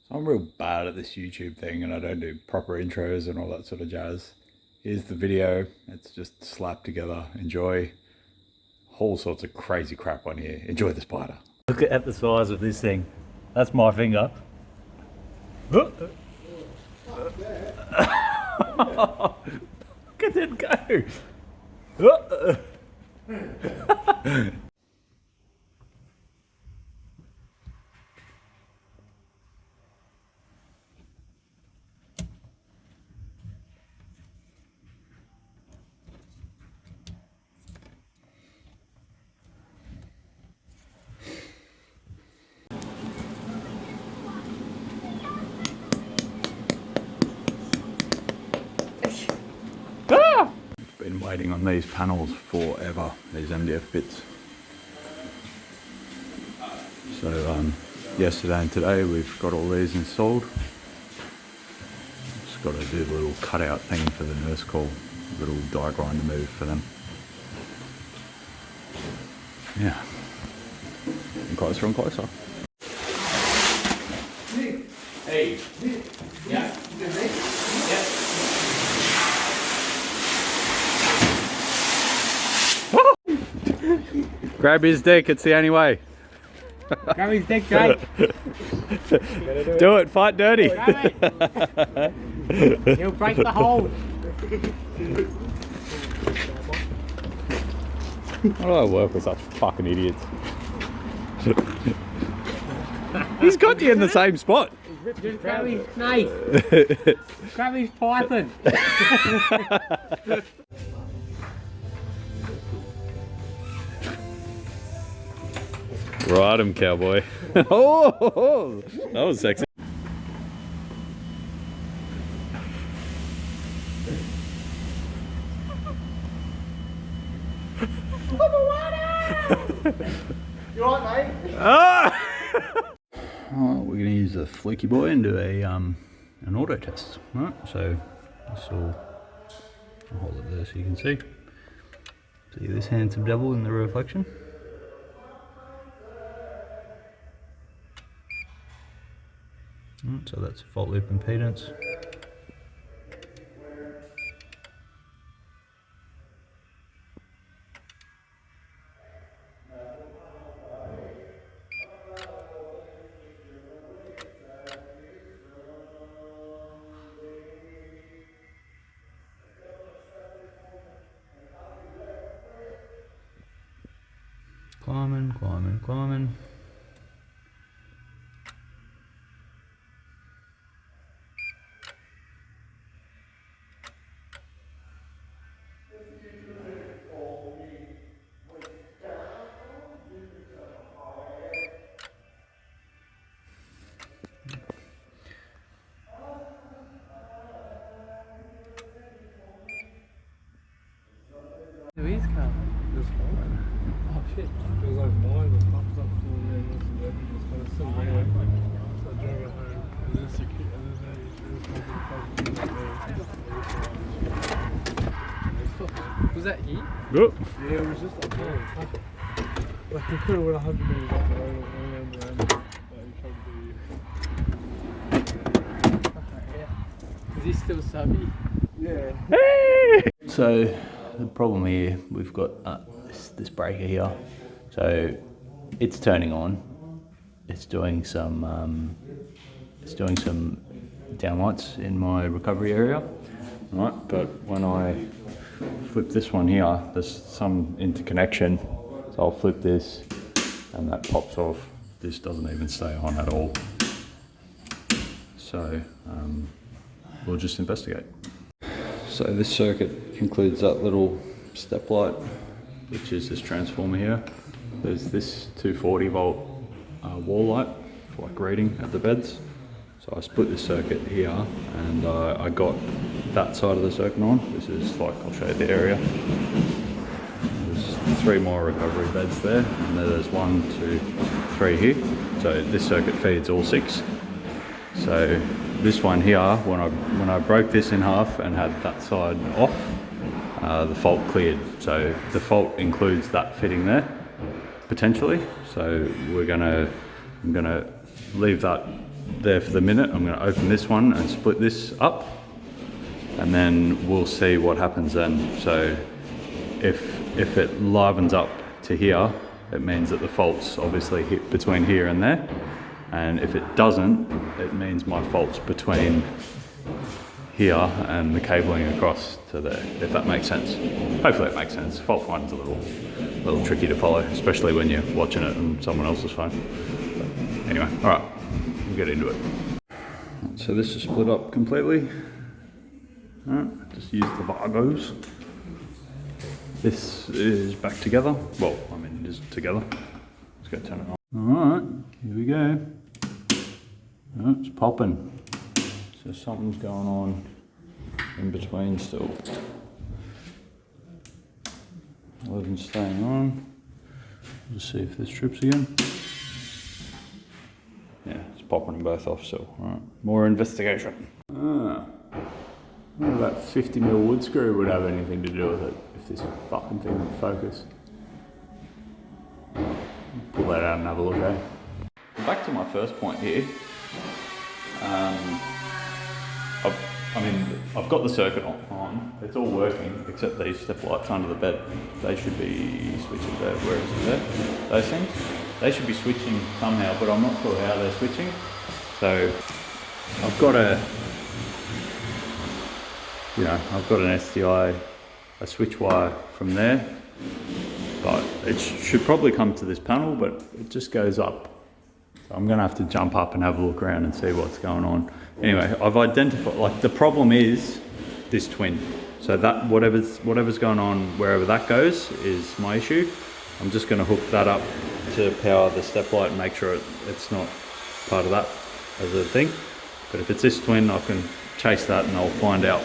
So I'm real bad at this YouTube thing and I don't do proper intros and all that sort of jazz. Here's the video. It's just slapped together. Enjoy. Whole sorts of crazy crap on here. Enjoy the spider. Look at the size of this thing. That's my finger. Look at it go. Ah! Been waiting on these panels forever, these MDF bits. So yesterday and today we've got all these installed. Just got to do the little cutout thing for the nurse call, little die grinder move for them. Yeah, and closer and closer. Hey, yeah, yeah. Grab his dick, it's the only way. Grab his dick, Jake. Do it, fight dirty. Grab it. He'll break the hold. How do I work with such fucking idiots? He's got you in the same spot. Just grab his snake. Grab his python. Ride him, cowboy. Oh, that was sexy. You alright, mate? Ah! Alright, we're going to use the fluky boy and do a an auto test. Alright, so this will, I'll hold it there so you can see. See this handsome devil in the reflection? So that's fault loop impedance. Climbing, climbing, climbing. His car. Oh shit. It was like mine was thumbs up for me and just kind of still anyway. So I drove it home and then secure and then was that he? Yep. Yeah, it was just like like he could have went 100 meters up the road and around but he tried to do. Is he still subby? Yeah. Hey! So the problem here, we've got this breaker here. So it's turning on. It's doing some downlights in my recovery area, right? But when I flip this one here, there's some interconnection. So I'll flip this, and that pops off. This doesn't even stay on at all. So we'll just investigate. So this circuit includes that little step light, which is this transformer here. There's this 240 volt wall light for like reading at the beds. So I split this circuit here and I got that side of the circuit on. This is like, I'll show you the area. There's 3 more recovery beds there, and then there's 1, 2, 3 here. So this circuit feeds all 6. So this one here, when I broke this in half and had that side off, the fault cleared. So the fault includes that fitting there, potentially. So I'm gonna leave that there for the minute. I'm going to open this one and split this up, and then we'll see what happens then. So if it livens up to here, it means that the fault's obviously hit between here and there. And if it doesn't, it means my fault's between here and the cabling across to there, if that makes sense. Hopefully it makes sense. Fault finding's a little tricky to follow, especially when you're watching it on someone else's phone. But anyway, all right, we'll get into it. So this is split up completely. All right, just use the Vargos. This is back together. Well, I mean, it is together. Let's go turn it on. All right, here we go. Oh, it's popping. So something's going on in between still. 11 staying on. Let's see if this trips again. Yeah, it's popping them both off still. Alright, more investigation. Whether that 50mm wood screw would have anything to do with it, if this fucking thing would focus. Pull that out and have a look, eh? Back to my first point here. I've got the circuit on, it's all working, except these step lights under the bed. They should be switching there. Where is it there? Those things? They should be switching somehow, but I'm not sure how they're switching. So I've got an SDI, a switch wire from there, but it should probably come to this panel, but it just goes up. So I'm gonna have to jump up and have a look around and see what's going on. Anyway, I've identified, like, the problem is this twin. So that whatever's going on wherever that goes is my issue. I'm just gonna hook that up to power the step light and make sure it's not part of that as a thing. But if it's this twin, I can chase that and I'll find out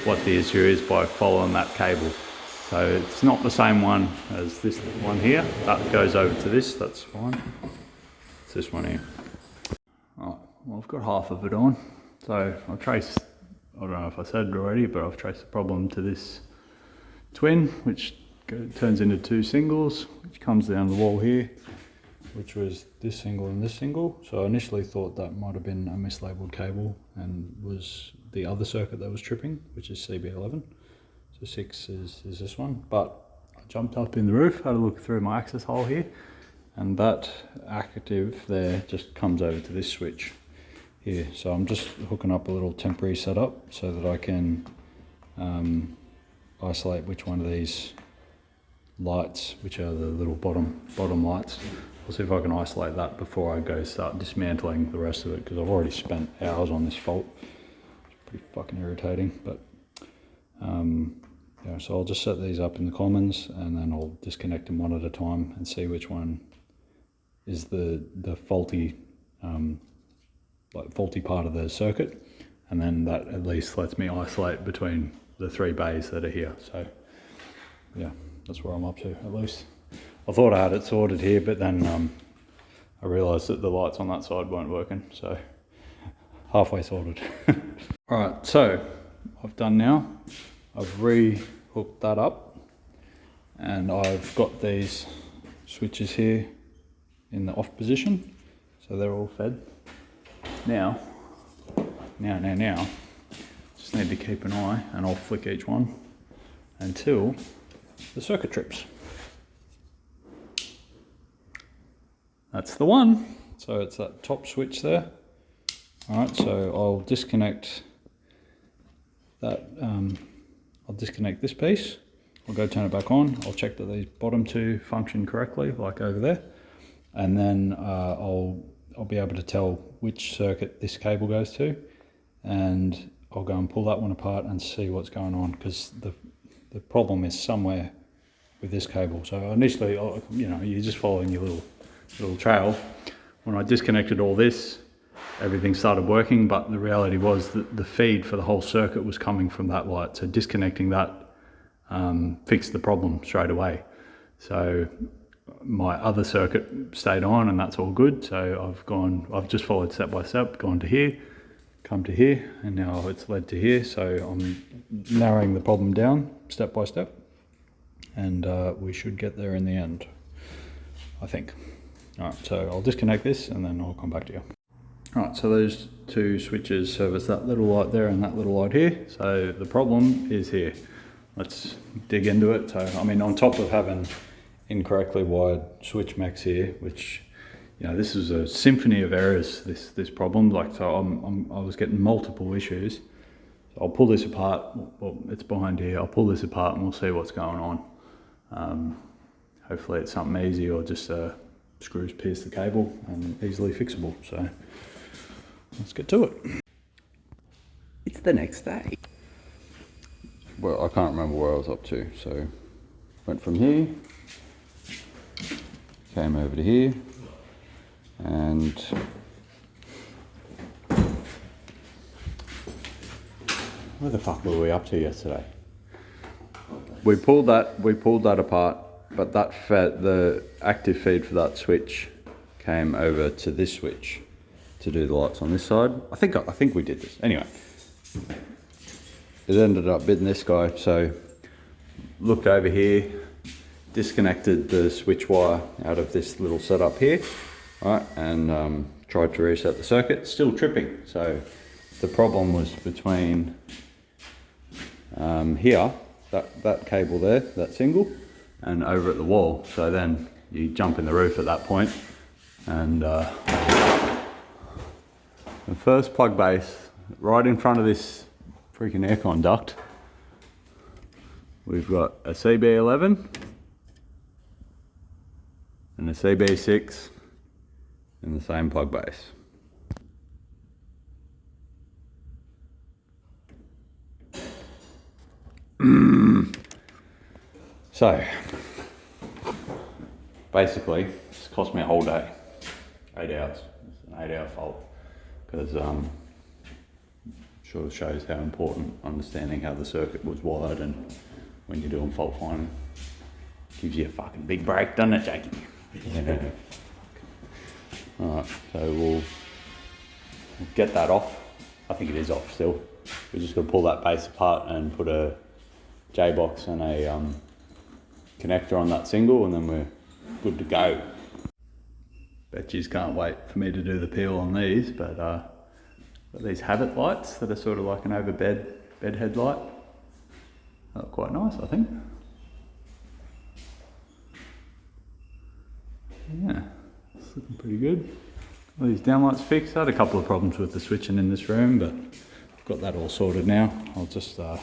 what the issue is by following that cable. So it's not the same one as this one here. That goes over to this, that's fine. It's this one here. Oh, well, I've got half of it on. So I've traced, I don't know if I said it already, but I've traced the problem to this twin, which turns into two singles, which comes down the wall here, which was this single and this single. So I initially thought that might have been a mislabeled cable and was the other circuit that was tripping, which is CB11. So 6 is this one. But I jumped up in the roof, had a look through my access hole here, and that active there just comes over to this switch here. So I'm just hooking up a little temporary setup so that I can isolate which one of these lights, which are the little bottom lights. I'll see if I can isolate that before I start dismantling the rest of it, because I've already spent hours on this fault. It's pretty fucking irritating, but yeah, so I'll just set these up in the commons and then I'll disconnect them one at a time and see which one is the faulty faulty part of the circuit, and then that at least lets me isolate between the 3 bays that are here. So yeah, that's where I'm up to, at least. I thought I had it sorted here, but then I realised that the lights on that side weren't working, so halfway sorted. Alright, so I've done now. I've re-hooked that up, and I've got these switches here in the off position, so they're all fed. Now, just need to keep an eye, and I'll flick each one until the circuit trips. That's the one. So it's that top switch there. Alright, so I'll disconnect that, I'll disconnect this piece. I'll go turn it back on. I'll check that these bottom 2 function correctly, like over there. And then I'll be able to tell which circuit this cable goes to. And I'll go and pull that one apart and see what's going on, because the problem is somewhere with this cable. So initially, you're just following your little trail. When I disconnected all this, everything started working, but the reality was that the feed for the whole circuit was coming from that light. So disconnecting that fixed the problem straight away. So my other circuit stayed on, and that's all good. So I've just followed step by step, gone to here, come to here, and now it's led to here. So I'm narrowing the problem down step by step, and we should get there in the end, I think. All right, so I'll disconnect this and then I'll come back to you. Right, so those two switches service that little light there and that little light here. So the problem is here. Let's dig into it. So, I mean, on top of having incorrectly wired switch max here, which, you know, this is a symphony of errors, this problem. Like, so I was getting multiple issues. So I'll pull this apart. Well, it's behind here. I'll pull this apart and we'll see what's going on. Hopefully it's something easy or just screws pierce the cable and easily fixable. So let's get to it. It's the next day. Well, I can't remember where I was up to. So went from here, came over to here, and where the fuck were we up to yesterday? We pulled that apart, but that the active feed for that switch came over to this switch to do the lights on this side. I think we did this. Anyway, it ended up bidding this guy, so looked over here, disconnected the switch wire out of this little setup here, right, and tried to reset the circuit, still tripping. So the problem was between here, that cable there, that single, and over at the wall. So then you jump in the roof at that point, and the first plug base right in front of this freaking aircon duct, we've got a CB11 and a CB6 in the same plug base. So basically it's cost me a whole day, 8 hours. It's an 8-hour fault, because sort of shows how important understanding how the circuit was wired, and when you're doing fault finding, gives you a fucking big break, doesn't it, Jakey? Yeah. Alright, so we'll get that off. I think it is off still. We're just gonna pull that base apart and put a J-box and a connector on that single, and then we're good to go. Bet yous can't wait for me to do the peel on these, but got these habit lights that are sort of like an over bed headlight. They look quite nice, I think. Yeah, it's looking pretty good. All these downlights fixed. I had a couple of problems with the switching in this room, but I've got that all sorted now. I'll just had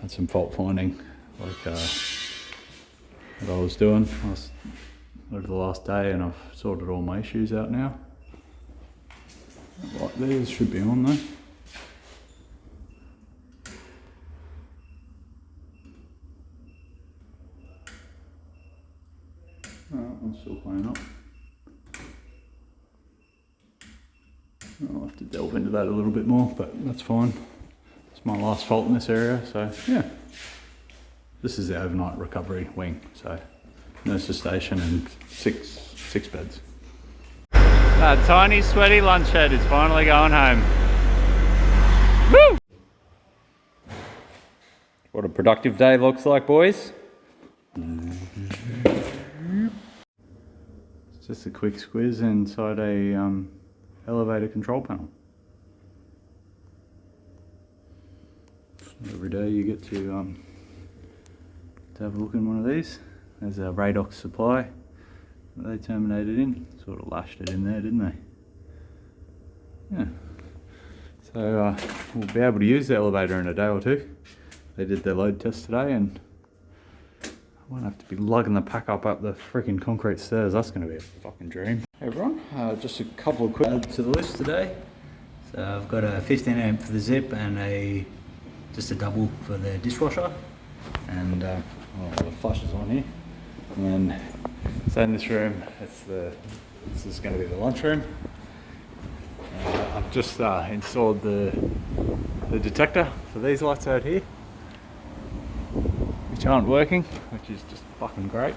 some fault finding, like what I was doing over the last day, and I've sorted all my issues out now. Right, these should be on though. Alright, I'm still playing up. I'll have to delve into that a little bit more, but that's fine. It's my last fault in this area, so yeah. This is the overnight recovery wing, so nurse's station and six beds. That tiny sweaty lunch head is finally going home. Woo! What a productive day looks like, boys. It's just a quick squiz inside a elevator control panel. Every day you get to have a look in one of these. There's a Radox supply that they terminated in. Sort of lashed it in there, didn't they? Yeah. So we'll be able to use the elevator in a day or two. They did their load test today, and I won't have to be lugging the pack up the freaking concrete stairs. That's going to be a fucking dream. Hey everyone, just a couple of quick adds to the list today. So I've got a 15 amp for the zip and just a double for the dishwasher, and the flush is on here. And then, so in this room, this is going to be the lunchroom. I've just installed the detector for these lights out here, which aren't working, which is just fucking great.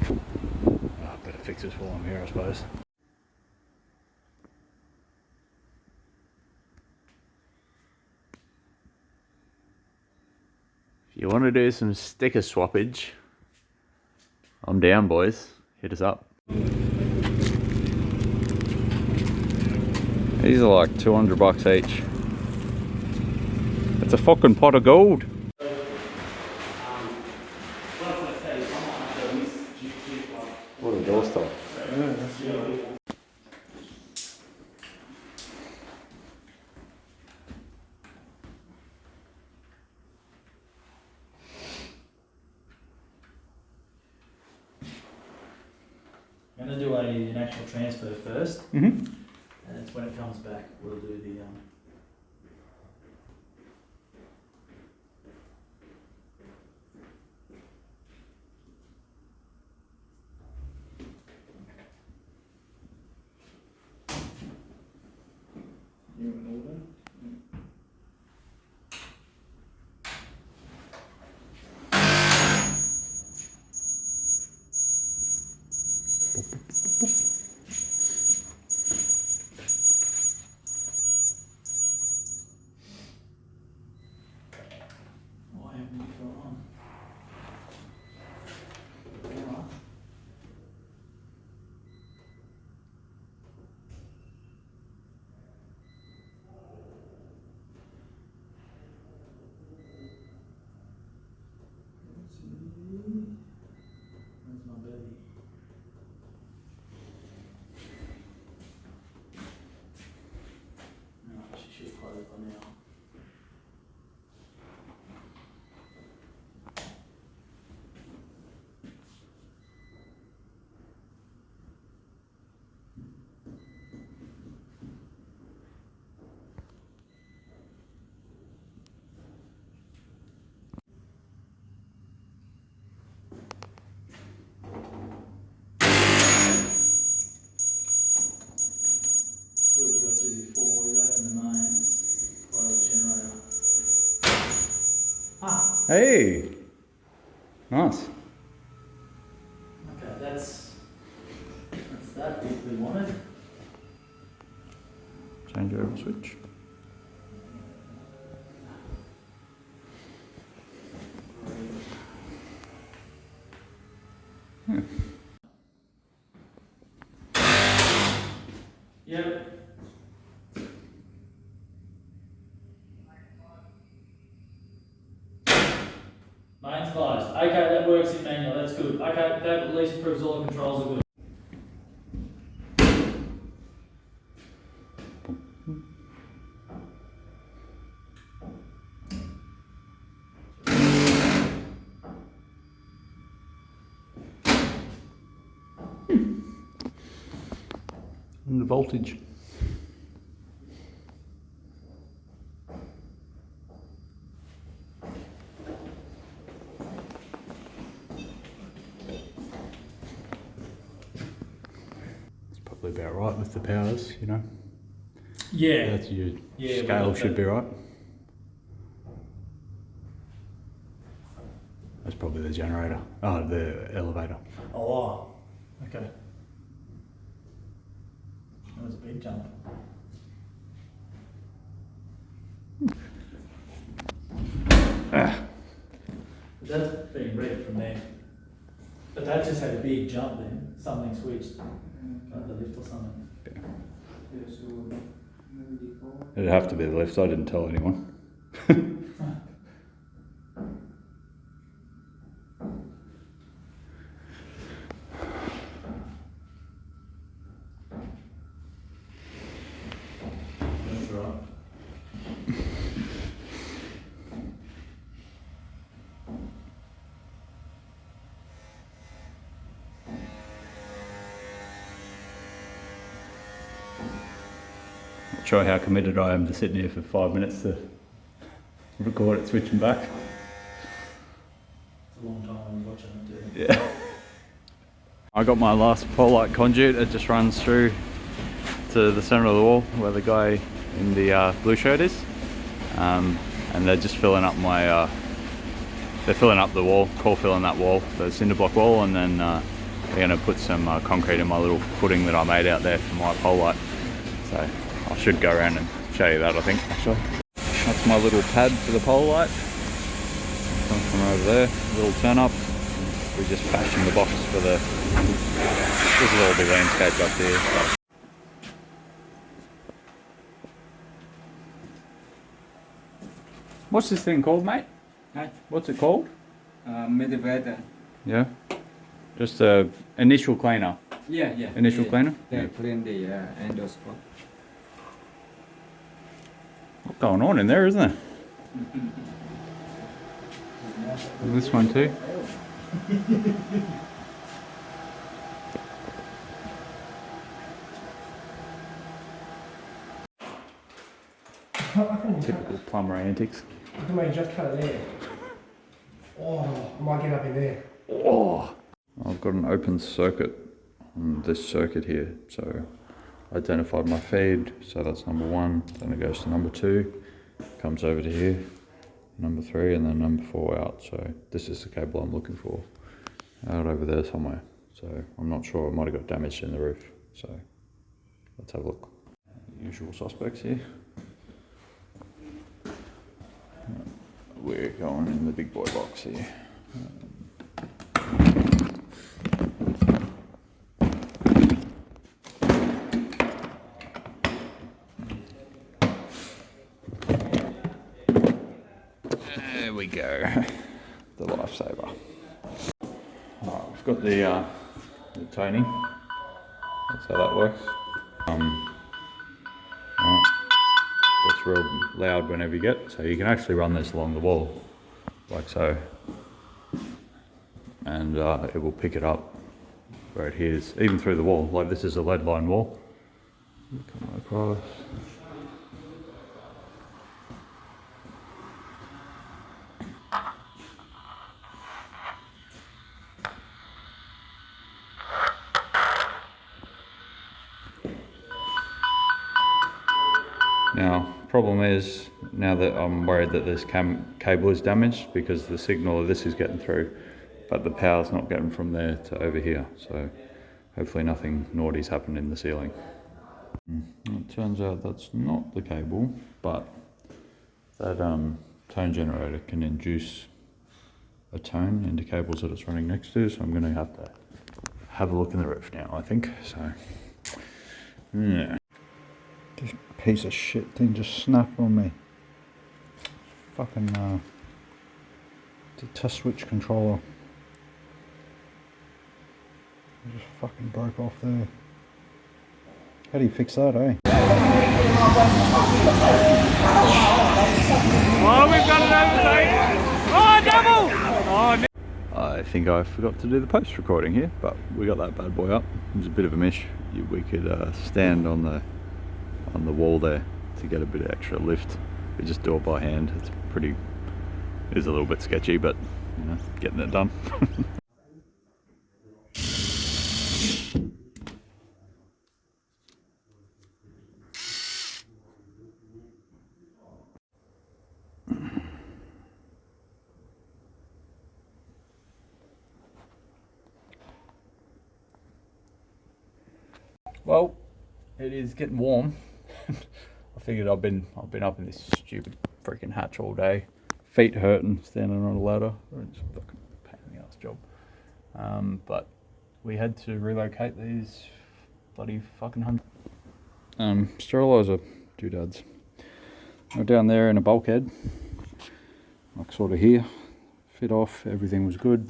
I better fix this while I'm here, I suppose. If you want to do some sticker swappage, I'm down, boys. Hit us up. These are like 200 bucks each. It's a fucking pot of gold. What a doorstop. I'm going to do an actual transfer first, Mm-hmm. and it's when it comes back we'll do the You in order? what happened before on. Alright. Where's my belly? No, she should close by now. That's where we got to before. We open the mains, close the generator. Ah, Hey! Nice. okay, that's that bit we wanted. Change over switch. Yep. Mains closed. Okay, that works in manual, that's good. Okay, that at least proves all the controls are good. And the voltage. It's probably about right with the powers, you know. Yeah. That's your Yeah, scale well, should be right. That's probably the generator. Oh, the elevator. Oh, okay. That was a big jump. Ah. But that's been read from there. But that just had a big jump then. Something switched. Like the lift or something. Yeah, so maybe default. It'd have to be the lift. I didn't tell anyone. That's right. Not sure how committed I am to sitting here for 5 minutes to record it switching back. It's a long time when you're watching it too. Yeah. I got my last pole light conduit. It just runs through to the center of the wall where the guy in the blue shirt is, and they're just filling up my they're filling up the wall, core filling that wall, the cinder block wall, and then they're going to put some concrete in my little footing that I made out there for my pole light. So I should go around and show you that, I think, actually. That's my little pad for the pole light. Comes from over there, little turn up. We just fashioned the box for the, this will all be landscaped up there. So. What's this thing called, mate? Hi. What's it called? Mid-weather. Yeah. Just a initial cleaner. Yeah. Initial cleaner? Yeah, clean the endoscope. What's going on in there, isn't there? And this one too. Typical plumber antics. I can make just cut it there. Oh, I might get up in there. Oh! I've got an open circuit on this circuit here, so I identified my feed, so that's number 1, then it goes to number 2, comes over to here, number 3, and then number 4 out. So this is the cable I'm looking for, out over there somewhere. So I'm not sure, it might have got damaged in the roof. So let's have a look. Usual suspects here. We're going in the big boy box here. There we go, the lifesaver. Alright, we've got the toning. That's how that works. Right. That's real loud whenever you get, so you can actually run this along the wall, like so, and it will pick it up where it hears, even through the wall. Like this is a lead line wall. Come across. Now, problem is, now that I'm worried that this cable is damaged because the signal of this is getting through, but the power's not getting from there to over here. So hopefully nothing naughty's happened in the ceiling. It turns out that's not the cable, but that tone generator can induce a tone into cables that it's running next to. So I'm going to have to have a look in the roof now, I think. So, yeah. This piece of shit thing just snapped on me. Fucking the test switch controller. It just fucking broke off there. How do you fix that, eh? Oh, we've got it overtaken! Oh, double! Oh, no. I think I forgot to do the post recording here, but we got that bad boy up. It was a bit of a mish. We could stand on the wall there to get a bit of extra lift. We just do it by hand. It's pretty, it is a little bit sketchy, but you know, getting it done. Well, it is getting warm. I figured I've been up in this stupid freaking hatch all day. Feet hurting standing on a ladder. It's a fucking pain in the ass job. But we had to relocate these bloody fucking steriliser doodads. They're down there in a bulkhead, like sort of here. Fit off, everything was good.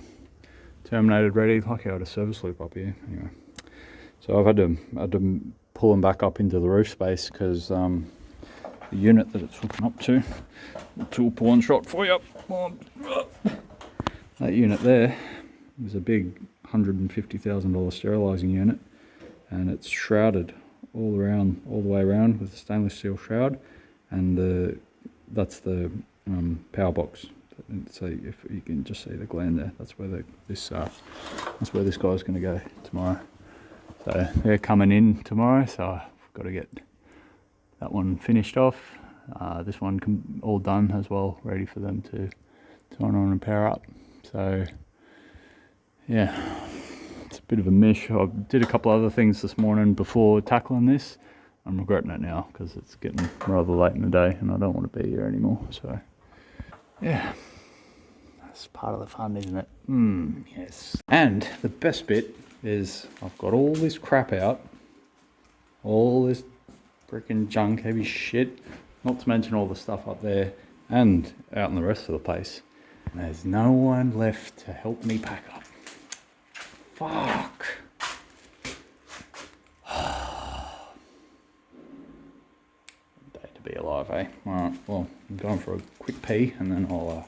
Terminated, ready. Lucky I had a service loop up here. Anyway. So I've had to pull them back up into the roof space because the unit that it's hooking up to, the tool pulling shot for you. That unit there is a big $150,000 sterilising unit, and it's shrouded all the way around with a stainless steel shroud, and that's the power box. So if you can just see the gland there, that's where this guy's going to go tomorrow. So they're coming in tomorrow, so I've got to get that one finished off. This one all done as well, ready for them to turn on and power up. So yeah, it's a bit of a mish. I did a couple other things this morning before tackling this. I'm regretting it now because it's getting rather late in the day and I don't want to be here anymore. So yeah, It's part of the fun, isn't it? Yes. And the best bit is I've got all this crap out. All this freaking junk, heavy shit. Not to mention all the stuff up there and out in the rest of the place. And there's no one left to help me pack up. Fuck. Day to be alive, eh? Alright, well, I'm going for a quick pee and then I'll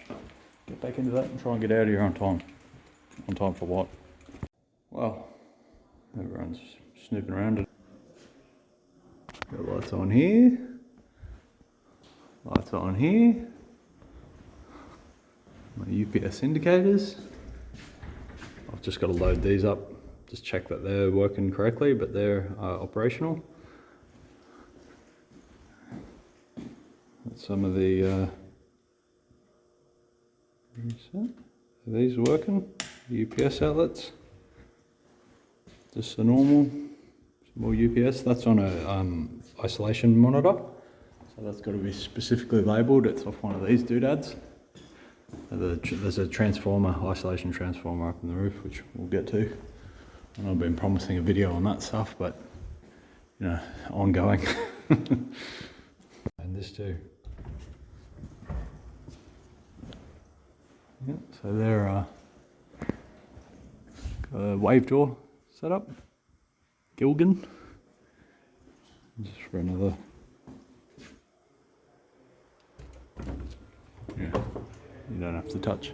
get back into that and try and get out of here on time. On time for what? Well, everyone's snooping around. Got lights on here. Lights on here. My UPS indicators. I've just got to load these up. Just check that they're working correctly, but they're operational. That's some of the are these working? The UPS outlets. Just the normal. Some more UPS. That's on a isolation monitor. So that's got to be specifically labelled. It's off one of these doodads. There's a transformer, isolation transformer up in the roof, which we'll get to. And I've been promising a video on that stuff, but you know, ongoing. And this too. Yeah, so they're got a wave door set up. Gilgan. Just for another. Yeah, you don't have to touch.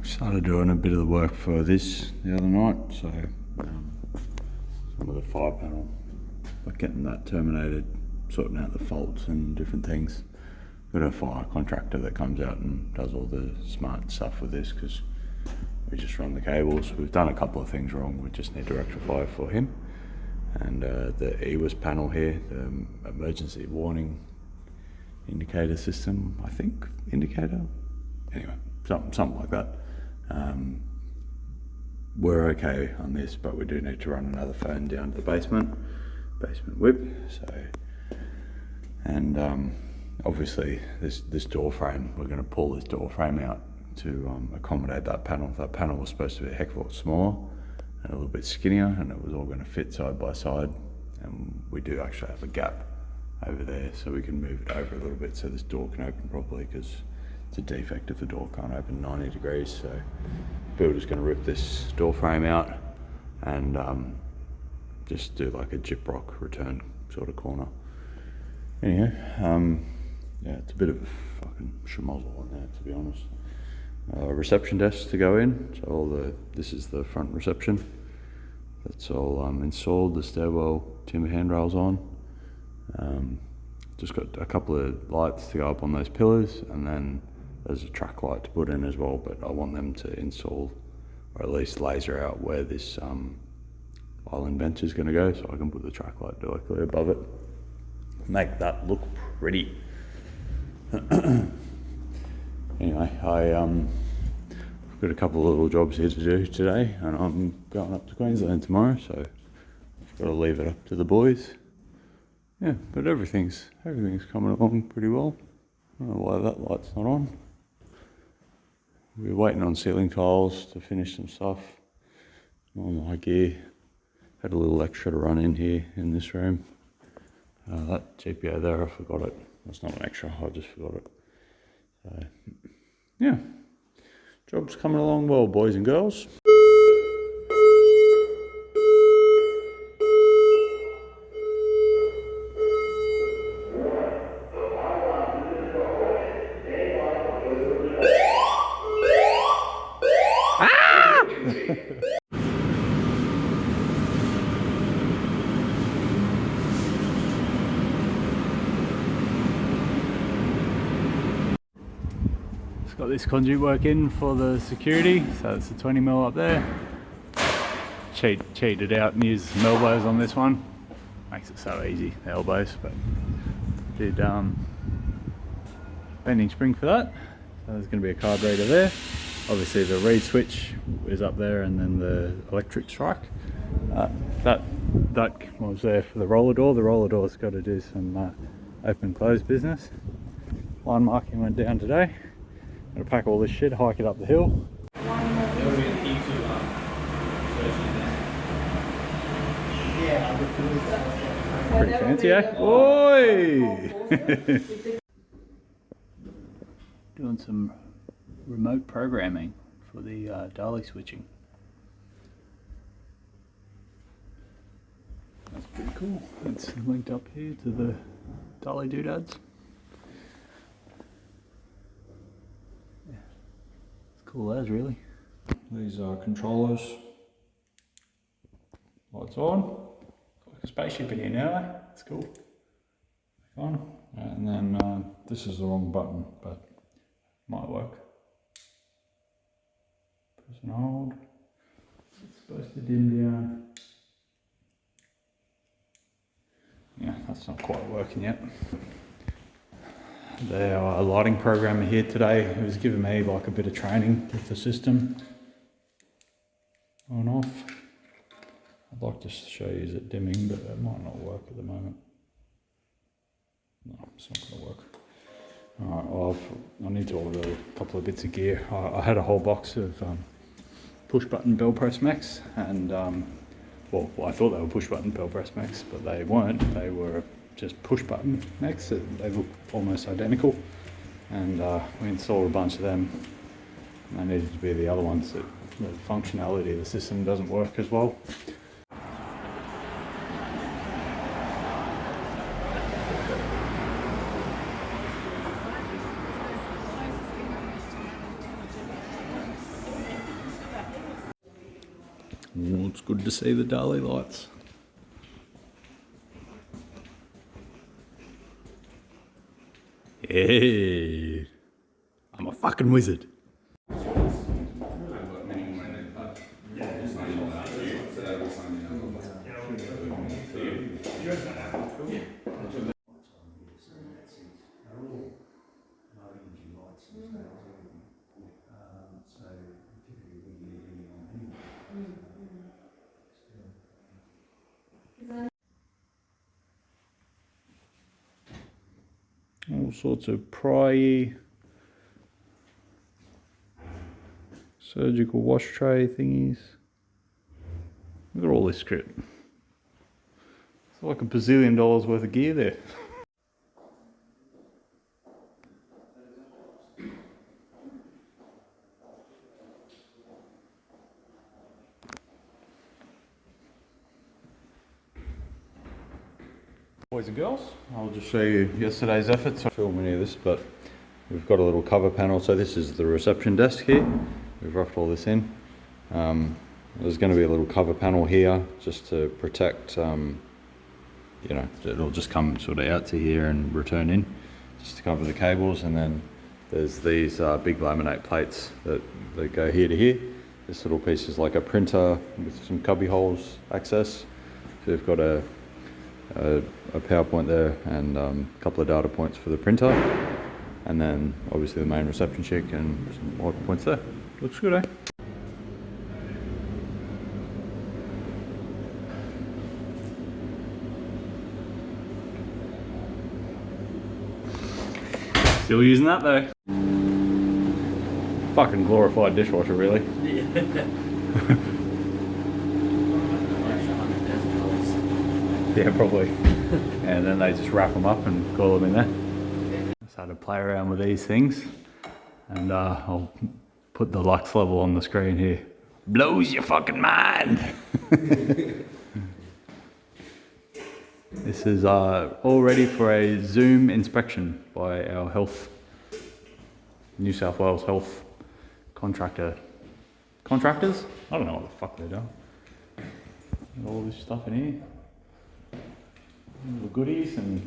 Started doing a bit of the work for this the other night, so some of the fire panel, like getting that terminated, sorting out the faults and different things. Got a fire contractor that comes out and does all the smart stuff with this because we just run the cables. We've done a couple of things wrong, we just need to rectify for him. And the EWIS panel here, the emergency warning indicator system, I think, indicator? Anyway, something like that. We're okay on this, but we do need to run another phone down to the basement whip. So, and obviously this door frame, we're going to pull this door frame out to accommodate that panel. That panel was supposed to be a heck of a lot smaller and a little bit skinnier, and it was all going to fit side by side. And we do actually have a gap over there, so we can move it over a little bit so this door can open properly, because it's a defect if the door can't open 90 degrees. So the builder's going to rip this door frame out and just do like a gyprock return sort of corner. Anyhow, yeah, it's a bit of a fucking schmozzle on there, to be honest. Reception desk to go in. So this is the front reception. That's all installed. The stairwell timber handrails on. Just got a couple of lights to go up on those pillars, and then there's a track light to put in as well, but I want them to install, or at least laser out where this island bench is going to go, so I can put the track light directly above it. Make that look pretty. Anyway, I've got a couple of little jobs here to do today, and I'm going up to Queensland tomorrow, so I've got to leave it up to the boys. Yeah, but everything's coming along pretty well. I don't know why that light's not on. We're waiting on ceiling tiles to finish some stuff. All my gear. Had a little extra to run in here in this room. That GPO there, I forgot it. That's not an extra, I just forgot it. So, yeah. Job's coming along well, boys and girls. got this conduit work in for the security, so it's a 20mm up there. Cheated out and used some elbows on this one. Makes it so easy, the elbows, but did bending spring for that. So there's going to be a card reader there. Obviously the reed switch is up there, and then the electric strike. That was there for the roller door. The roller door's got to do some open close business. Line marking went down today. Gonna pack all this shit, hike it up the hill. Pretty fancy, eh? Oi! Doing some remote programming for the Dali switching. That's pretty cool. It's linked up here to the Dali doodads. Yeah, it's cool as really. These are controllers. Lights on. Like a spaceship in here now, eh? It's cool. On. And then this is the wrong button, but might work. Press and hold. It's supposed to dim down. Yeah, that's not quite working yet. There are a lighting programmer here today who's given me like a bit of training with the system. On and off. I'd like to show you it dimming, but it might not work at the moment. No, it's not going to work. Alright, well, I need to order a couple of bits of gear. I had a whole box of push button bell press mechs, and well, I thought they were push button bell press mechs, but they weren't. They were just push button mechs. They look almost identical, and we installed a bunch of them. And they needed to be the other ones that the functionality of the system doesn't work as well. Oh, it's good to see the Dali lights. Hey, I'm a fucking wizard. All sorts of pry surgical wash tray thingies. Look at all this shit. It's like $1 bazillion worth of gear there. Boys and girls, I'll just show you yesterday's efforts. I don't film any of this, but we've got a little cover panel. So this is the reception desk here. We've roughed all this in. There's going to be a little cover panel here just to protect, you know, it'll just come sort of out to here and return in, just to cover the cables. And then there's these big laminate plates that go here to here. This little piece is like a printer with some cubby holes access. So we've got a power point there and a couple of data points for the printer, and then obviously the main reception chick and some more points there. Looks good, eh? Still using that though. Fucking glorified dishwasher, really. Yeah, probably. And then they just wrap them up and coil them in there. Just had to play around with these things, and I'll put the lux level on the screen here. Blows your fucking mind. This is all ready for a Zoom inspection by our New South Wales health contractors? I don't know what the fuck they're doing. All this stuff in here. All the goodies, and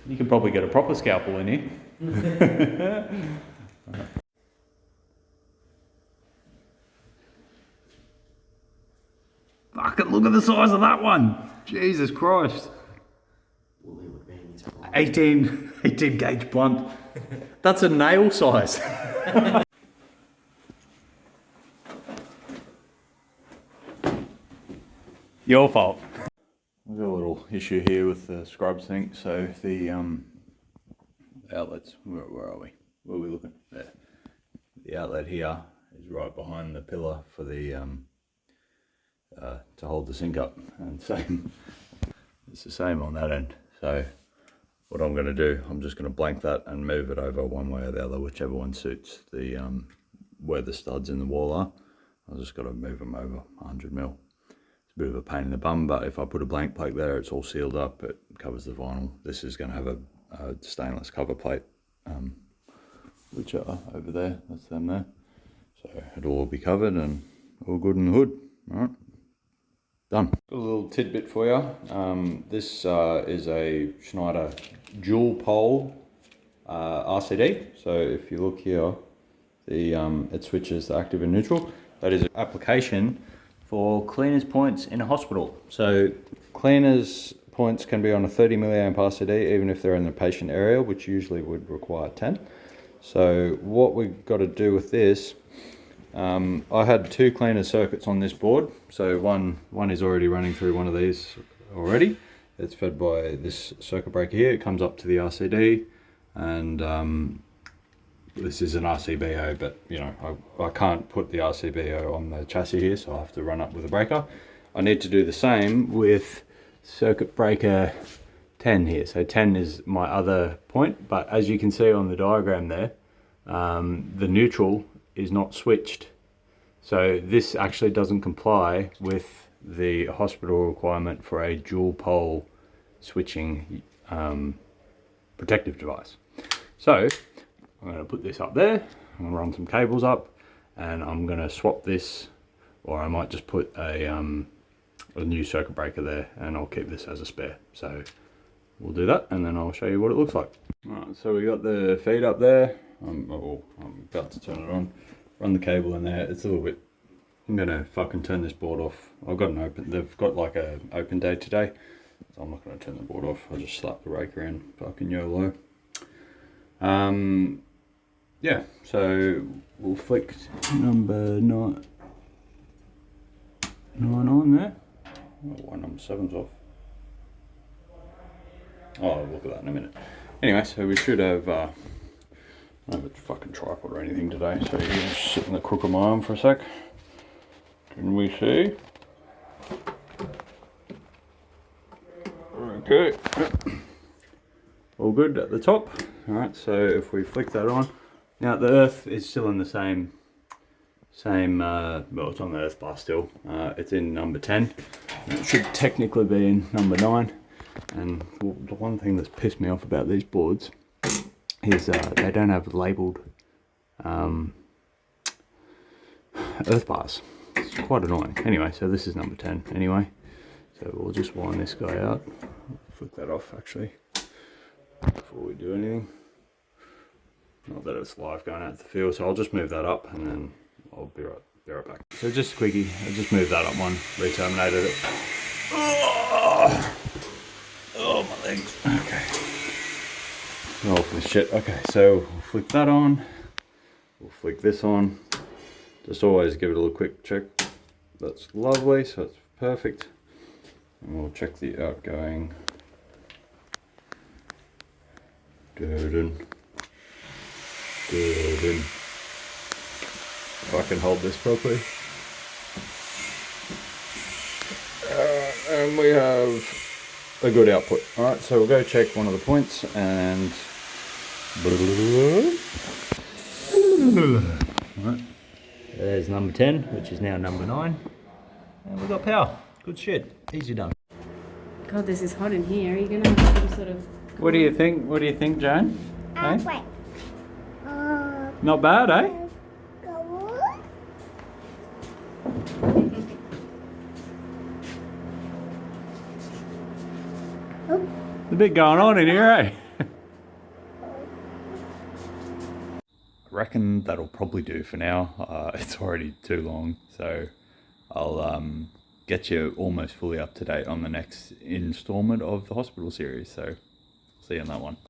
you could probably get a proper scalpel in here. Fucking look at the size of that one. Jesus Christ. 18 gauge blunt. That's a nail size. Your fault. We've got a little issue here with the scrub sink. So the outlets, where are we? Where are we looking? There. The outlet here is right behind the pillar for the to hold the sink up, and same. It's the same on that end. So what I'm going to do, I'm just going to blank that and move it over one way or the other, whichever one suits the where the studs in the wall are. I've just got to move them over 100 mil. It's a bit of a pain in the bum, but if I put a blank plate there, it's all sealed up, it covers the vinyl. This is going to have a stainless cover plate, which are over there, that's them there. So it'll all be covered and all good in the hood. All right, done. Got a little tidbit for you. This is a Schneider dual pole RCD. So if you look here, the it switches the active and neutral. That is an application for cleaners points in a hospital. So cleaners points can be on a 30 milliamp RCD, even if they're in the patient area, which usually would require 10. So what we've got to do with this, I had 2 cleaner circuits on this board. So one is already running through one of these already. It's fed by this circuit breaker here. It comes up to the RCD, and this is an RCBO, but you know, I can't put the RCBO on the chassis here, so I have to run up with a breaker. I need to do the same with circuit breaker 10 here. So 10 is my other point, but as you can see on the diagram there, the neutral is not switched. So this actually doesn't comply with the hospital requirement for a dual pole switching protective device. So I'm going to put this up there, I'm going to run some cables up, and I'm going to swap this, or I might just put a new circuit breaker there, and I'll keep this as a spare. So we'll do that, and then I'll show you what it looks like. Alright, so we got the feed up there. I'm about to turn it on. Run the cable in there. It's a little bit, I'm going to fucking turn this board off. I've got an open, they've got like a open day today, so I'm not going to turn the board off. I'll just slap the raker in, fucking YOLO. Yeah, so we'll flick number 9 on there. Oh, why number 7's off? Oh, I'll look at that in a minute. Anyway, so we should have, I don't have a fucking tripod or anything today, so you can just sit in the crook of my arm for a sec. Can we see? Okay. All good at the top. Alright, so if we flick that on, now the earth is still in the same, well, it's on the earth bar still. It's in number 10. It should technically be in number 9. And the one thing that's pissed me off about these boards is they don't have labelled earth bars. It's quite annoying. Anyway, so this is number 10 anyway. So we'll just wind this guy out. Flick that off actually before we do anything. Not that it's live going out to the field, so I'll just move that up and then I'll be right back. So just a quickie, I just moved that up one, re-terminated it. Oh, my legs. Okay. Oh, for shit. Okay, so we'll flick that on. We'll flick this on. Just always give it a little quick check. That's lovely, so it's perfect. And we'll check the outgoing. Good. If I can hold this properly. And we have a good output. Alright, so we'll go check one of the points and alright. There's number 10, which is now number 9. And we've got power. Good shit. Easy done. God, this is hot in here. Are you gonna have some sort of... What do you think? What do you think, Jane? Hey? Wait. Not bad, eh? There's a bit going on in here, eh? I reckon that'll probably do for now. It's already too long, so I'll get you almost fully up to date on the next installment of the hospital series. So see you on that one.